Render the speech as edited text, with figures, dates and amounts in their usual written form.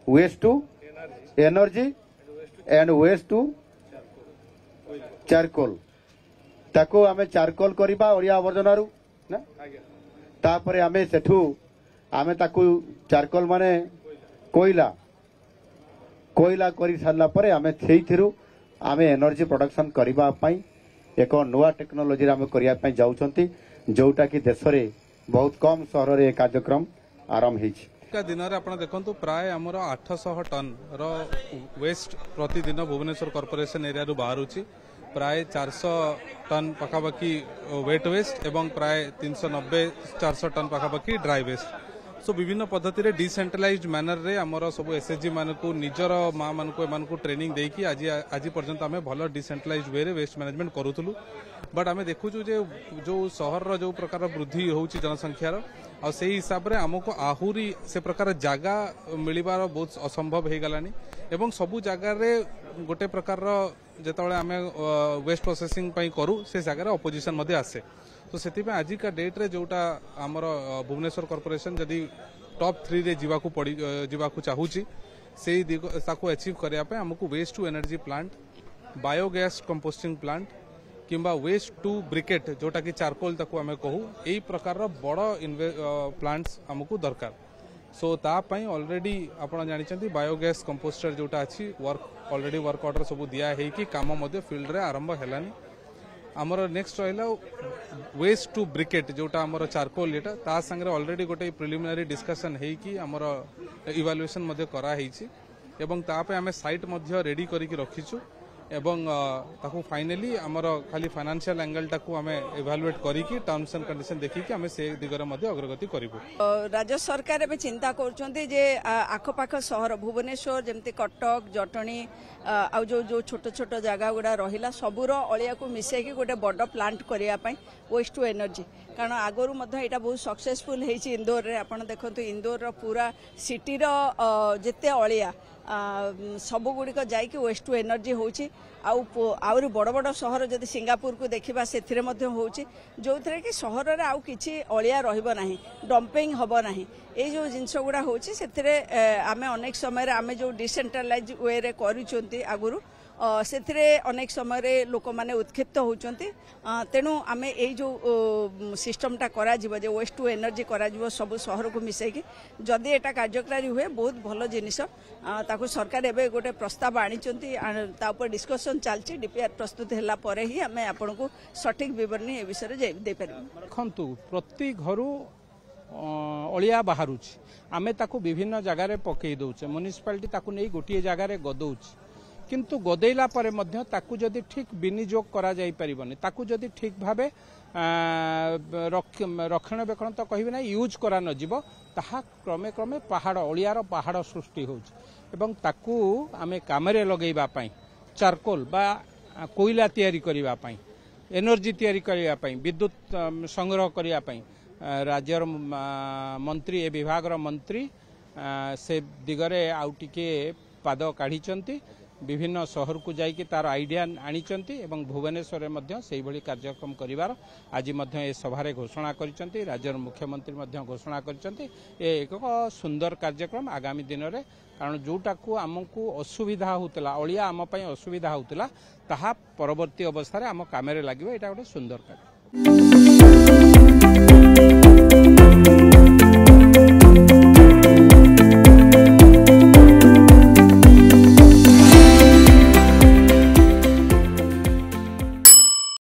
waste to energy and waste to charcoal ताको आमे charcoal करिबा ओरिया आवर्जना रु ना तापरे आमे सेठू आमे ताको चारकोल माने कोयला कोयला करी सारला परे आमे सेइथिरु आमे एनर्जी प्रोडक्शन करिबा पई एक नुआ टेक्नोलोजी आमे करिया पई जाउछंती जोटा कि देश रे बहुत कम शहर रे कार्यक्रम आरंभ हिच का दिन रे आपण देखंतु प्राय हमर 800 टन रो वेस्ट प्रतिदिन भुवनेश्वर कॉर्पोरेशन एरिया रु बाहरुची प्राय 400 टन पखापाखि वेट वेस्ट एवं प्राय 390-400 टन पखापाखि ड्राई वेस्ट सो विभिन्न पद्धति रे डिसेंट्रलाइज्ड मैनर रे हमर सब एसएचजी मानकु निजर मां मानकु एमानकु ट्रेनिंग देकी आज पर्यंत आमे भलो डिसेंट्रलाइज्ड वे रे वेस्ट मैनेजमेंट करूथुलु बट आमे देखुछु जे जो शहर रो जो प्रकार वृद्धि होउची जनसंख्या रो आ से हिसाब रे हमको आहुरी से प्रकार जागा मिलिबार बहुत असंभव हे गलानी एवं सबु जागा रे गोटे प्रकार रो जेतबळे आमे वेस्ट प्रोसेसिंग पई करू से जागा रे अपोजिशन मध्ये आसे तो सेति पे आज का डेट रे जोटा हमर भुवनेश्वर कॉर्पोरेशन जदी टॉप 3 रे जीवाकू चाहूची से ताको अचीव करिया पे हमको waste to energy plant biogas composting plant किंबा वेस्ट टू ब्रिकेट जोटा कि चारकोल ताको आमे कहू एई प्रकार रो बड़ प्लांट्स हमको दरकार सो ता पई ऑलरेडी आपण जानिचंती बायोगैस कंपोस्टर जोटा अछि वर्क ऑलरेडी वर्क ऑर्डर सब दिया है कि काम मध्ये फील्ड रे आरंभ हेलानी आमर नेक्स्ट रहा वेस्ट टू ब्रिकेट जोटा आमर चारकोल एटा ता संगे ऑलरेडी गोटे प्रिलिमिनरी डिस्कशन है कि आमर इवालुएशन मध्ये करा हेछि एवं ता पे आमे साइट मध्ये रेडी करिक रखिछु एवं ताकू फाइनली आमर खाली फाइनेंशियल एंगल टाकू आमे इवालुएट करिकी टर्म्स एंड कंडीशन देखिकी आमे से दिगरे मध्ये अग्रगति करिवु राज्य सरकार एबे चिंता करछन्ती जे आखपाख शहर भुवनेश्वर जेमती कटक जटणी आ जो छोट छोट जगह गुड़ा रहिला सबुर अलिया को मिसेकी गोटे बड़ प्लांट करिया पई वेस्ट टू एनर्जी कारण आगरु मध्ये एटा बहुत सक्सेसफुल हेछि इंदौर रे आपण देखंतु इंदौर रो पूरा सिटी रो जेते अलिया सबु गुड़िक जाइकी वेस्ट टू एनर्जी होछि आउरी बड़ बड़ शहर जदि सिंगापुर को देखिबा सेथिरे मध्ये होछि जोथरे कि शहर रे आउ किछि अलिया रहिबो नाही डंपिंग हबो नाही ए जो जिंस गुड़ा होछि सेथिरे आमे अनेक समय रे आमे जो डिसेंट्रलाइज वे रे करिचोंती आगुरु सेथिरे अनेक समय रे लोक माने उत्क्षिप्त होचंती तेणु आमे ए जो सिस्टमटा करा जिवो जे वेस्ट टू एनर्जी करा जिवो सब शहर को मिसेकी जदि एटा कार्यकारी हुए बहुत भलो जिनिस ताको सरकार एबे गोटे प्रस्ताव आनिचंती ता ऊपर डिस्कशन चलची डीपीआर प्रस्तुत हैला परे ही आमे आपन को सटीक विवरणी ए विषय रे दे परबे खंतु प्रति घरु अलिया बाहरुची आमे ताको विभिन्न जगह रे पकई दउचे म्युनिसिपालिटी ताको नै गोटिए जगह रे गदउची किंतु गदेला परे मध्य ताकू जदि ठीक विनियोग करा जाई परिबनी ताकू जदि ठीक भाबे रक्षणाबेक्षण तो कहबे ना यूज करा न जीव ताहा क्रमे क्रमे पहाड़ अलियार पहाड़ सृष्टि होउछ एवं ताकू आमे कामरे लगेबा पई चारकोल बा कोयला तयारी करिबा पई एनर्जी तयारी करिबा पई विद्युत संग्रह करिबा पई राज्यर मंत्री ए विभाग रो मंत्री से दिगरे आउ टिके पाद काढिचंती विभिन्न शहर को जाइए तार आइडिया आनीचंती एवं भुवनेश्वर में से भली कार्यक्रम करिवार आज ए सभारे घोषणा करिसंती राज्यर मुख्यमंत्री मध्य घोषणा करिसंती एक सुंदर कार्यक्रम आगामी दिन में कारण जोटा को आमको असुविधा होतला अलिया आम पई असुविधा होतला ताहा परवर्ती अवस्था रे आम कामेरे लागिबो एटा गोटे सुंदर कार्य।